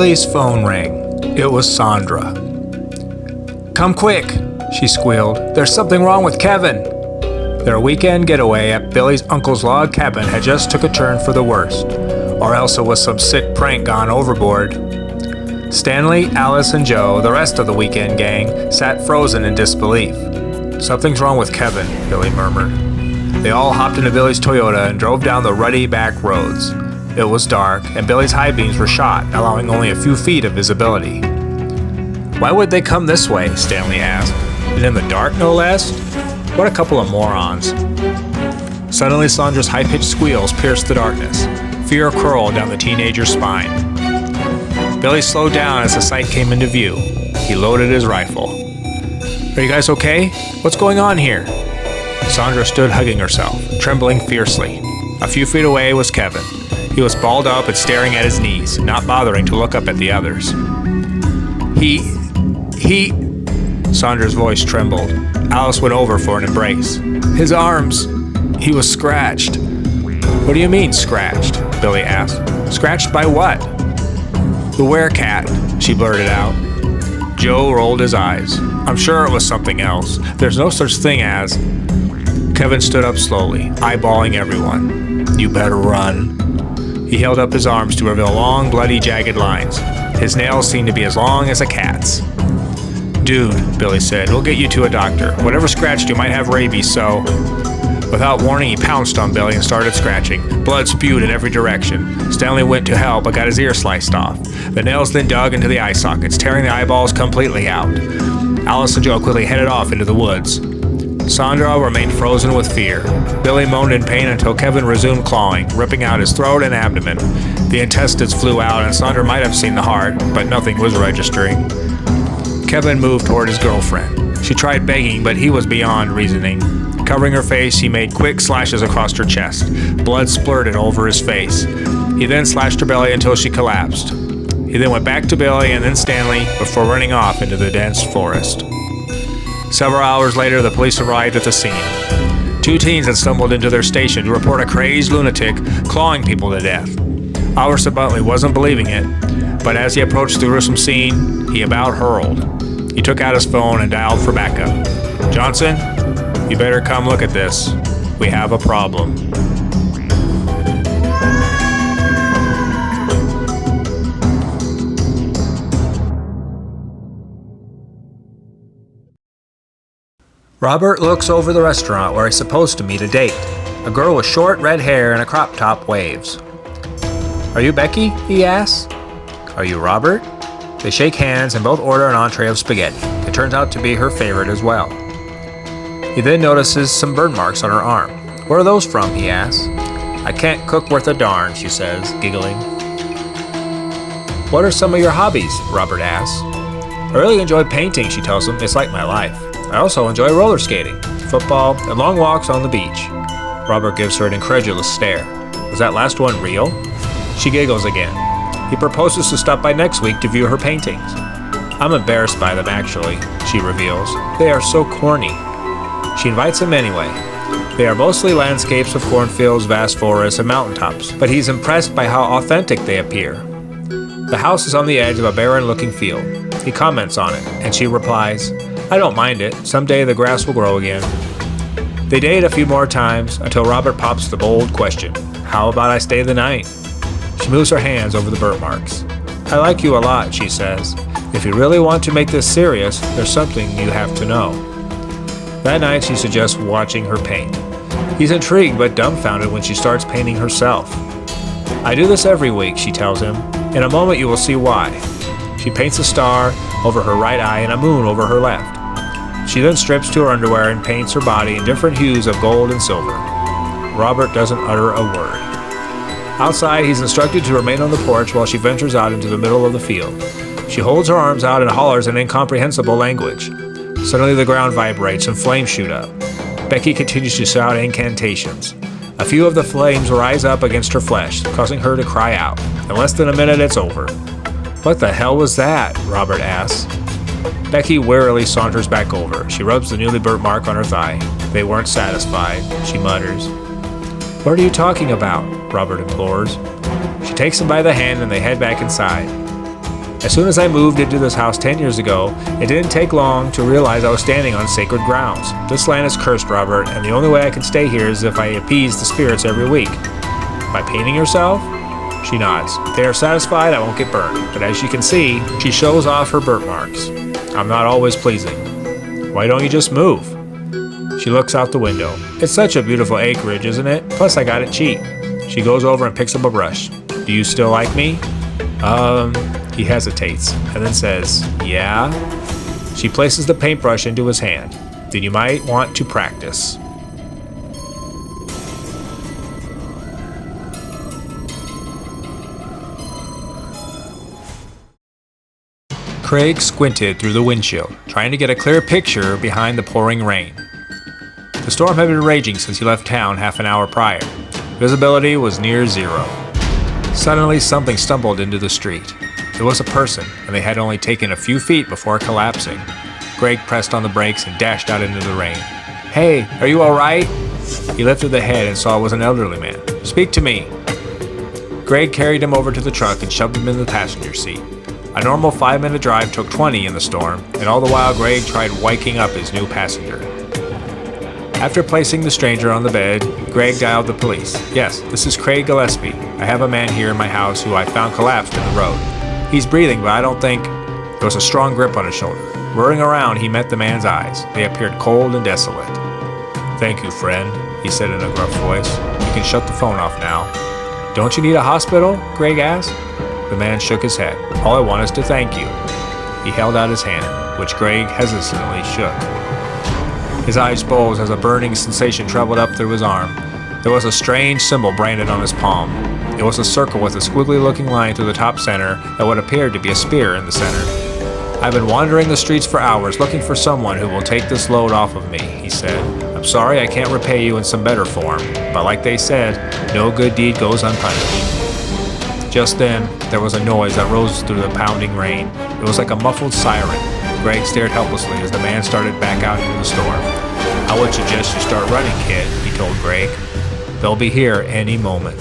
Billy's phone rang. It was Sandra. "Come quick," she squealed. "There's something wrong with Kevin." Their weekend getaway at Billy's uncle's log cabin had just took a turn for the worst, or else it was some sick prank gone overboard. Stanley, Alice, and Joe, the rest of the weekend gang, sat frozen in disbelief. "Something's wrong with Kevin," Billy murmured. They all hopped into Billy's Toyota and drove down the rutty back roads. It was dark, and Billy's high beams were shot, allowing only a few feet of visibility. "Why would they come this way?" Stanley asked. "And in the dark, no less? What a couple of morons." Suddenly, Sandra's high-pitched squeals pierced the darkness. Fear curled down the teenager's spine. Billy slowed down as the sight came into view. He loaded his rifle. "Are you guys okay? What's going on here?" Sandra stood hugging herself, trembling fiercely. A few feet away was Kevin. He was balled up and staring at his knees, not bothering to look up at the others. He... Sandra's voice trembled. Alice went over for an embrace. "His arms... he was scratched." "What do you mean, scratched?" Billy asked. "Scratched by what?" "The werecat," she blurted out. Joe rolled his eyes. "I'm sure it was something else. There's no such thing as..." Kevin stood up slowly, eyeballing everyone. "You better run." He held up his arms to reveal long, bloody, jagged lines. His nails seemed to be as long as a cat's. "Dude," Billy said, "we'll get you to a doctor. Whatever scratched you might have rabies, so..." Without warning, he pounced on Billy and started scratching. Blood spewed in every direction. Stanley went to help but got his ear sliced off. The nails then dug into the eye sockets, tearing the eyeballs completely out. Alice and Joe quickly headed off into the woods. Sandra remained frozen with fear. Billy moaned in pain until Kevin resumed clawing, ripping out his throat and abdomen. The intestines flew out, and Sandra might have seen the heart, but nothing was registering. Kevin moved toward his girlfriend. She tried begging, but he was beyond reasoning. Covering her face, he made quick slashes across her chest. Blood splurted over his face. He then slashed her belly until she collapsed. He then went back to Billy and then Stanley before running off into the dense forest. Several hours later, the police arrived at the scene. 2 teens had stumbled into their station to report a crazed lunatic clawing people to death. Oliver Buntley wasn't believing it, but as he approached the gruesome scene, he about hurled. He took out his phone and dialed for backup. "Johnson, you better come look at this. We have a problem." Robert looks over the restaurant where he's supposed to meet a date. A girl with short red hair and a crop top waves. "Are you Becky?" he asks. "Are you Robert?" They shake hands and both order an entree of spaghetti. It turns out to be her favorite as well. He then notices some burn marks on her arm. "Where are those from?" he asks. "I can't cook worth a darn," she says, giggling. "What are some of your hobbies?" Robert asks. "I really enjoy painting," she tells him. "It's like my life. I also enjoy roller skating, football, and long walks on the beach." Robert gives her an incredulous stare. "Was that last one real?" She giggles again. He proposes to stop by next week to view her paintings. "I'm embarrassed by them, actually," she reveals. "They are so corny." She invites him anyway. They are mostly landscapes of cornfields, vast forests, and mountaintops, but he's impressed by how authentic they appear. The house is on the edge of a barren-looking field. He comments on it, and she replies, "I don't mind it. Someday the grass will grow again." They date a few more times until Robert pops the bold question, "How about I stay the night?" She moves her hands over the burnt marks. "I like you a lot," she says. "If you really want to make this serious, there's something you have to know." That night, she suggests watching her paint. He's intrigued but dumbfounded when she starts painting herself. "I do this every week," she tells him. "In a moment you will see why." She paints a star over her right eye and a moon over her left. She then strips to her underwear and paints her body in different hues of gold and silver. Robert doesn't utter a word. Outside, he's instructed to remain on the porch while she ventures out into the middle of the field. She holds her arms out and hollers in incomprehensible language. Suddenly the ground vibrates and flames shoot up. Becky continues to shout incantations. A few of the flames rise up against her flesh, causing her to cry out. In less than a minute, it's over. "What the hell was that?" Robert asks. Becky wearily saunters back over. She rubs the newly burnt mark on her thigh. "They weren't satisfied," she mutters. "What are you talking about?" Robert implores. She takes him by the hand and they head back inside. As soon as I moved into this house 10 years ago, it didn't take long to realize I was standing on sacred grounds. This land is cursed, Robert, and the only way I can stay here is if I appease the spirits every week. By painting yourself? She nods. If they are satisfied, I won't get burned. But as you can see, she shows off her burnt marks. I'm not always pleasing. Why don't you just move? She looks out the window. It's such a beautiful acreage, isn't it? Plus I got it cheap. She goes over and picks up a brush. Do you still like me? He hesitates and then says, yeah. She places the paintbrush into his hand. Then you might want to practice. Craig squinted through the windshield, trying to get a clear picture behind the pouring rain. The storm had been raging since he left town half an hour prior. Visibility was near zero. Suddenly, something stumbled into the street. It was a person, and they had only taken a few feet before collapsing. Greg pressed on the brakes and dashed out into the rain. Hey, are you all right? He lifted the head and saw it was an elderly man. Speak to me. Greg carried him over to the truck and shoved him in the passenger seat. A normal 5-minute drive took 20 in the storm, and all the while Greg tried waking up his new passenger. After placing the stranger on the bed, Greg dialed the police. Yes, this is Craig Gillespie. I have a man here in my house who I found collapsed in the road. He's breathing, but I don't think... There was a strong grip on his shoulder. Whirling around, he met the man's eyes. They appeared cold and desolate. Thank you, friend, he said in a gruff voice. You can shut the phone off now. Don't you need a hospital? Greg asked. The man shook his head. All I want is to thank you. He held out his hand, which Greg hesitantly shook. His eyes bulged as a burning sensation traveled up through his arm. There was a strange symbol branded on his palm. It was a circle with a squiggly-looking line through the top center that would appear to be a spear in the center. I've been wandering the streets for hours looking for someone who will take this load off of me, he said. I'm sorry I can't repay you in some better form, but like they said, no good deed goes unpunished. Just then, there was a noise that rose through the pounding rain. It was like a muffled siren. Greg stared helplessly as the man started back out into the storm. I would suggest you start running, kid, he told Greg. They'll be here any moment.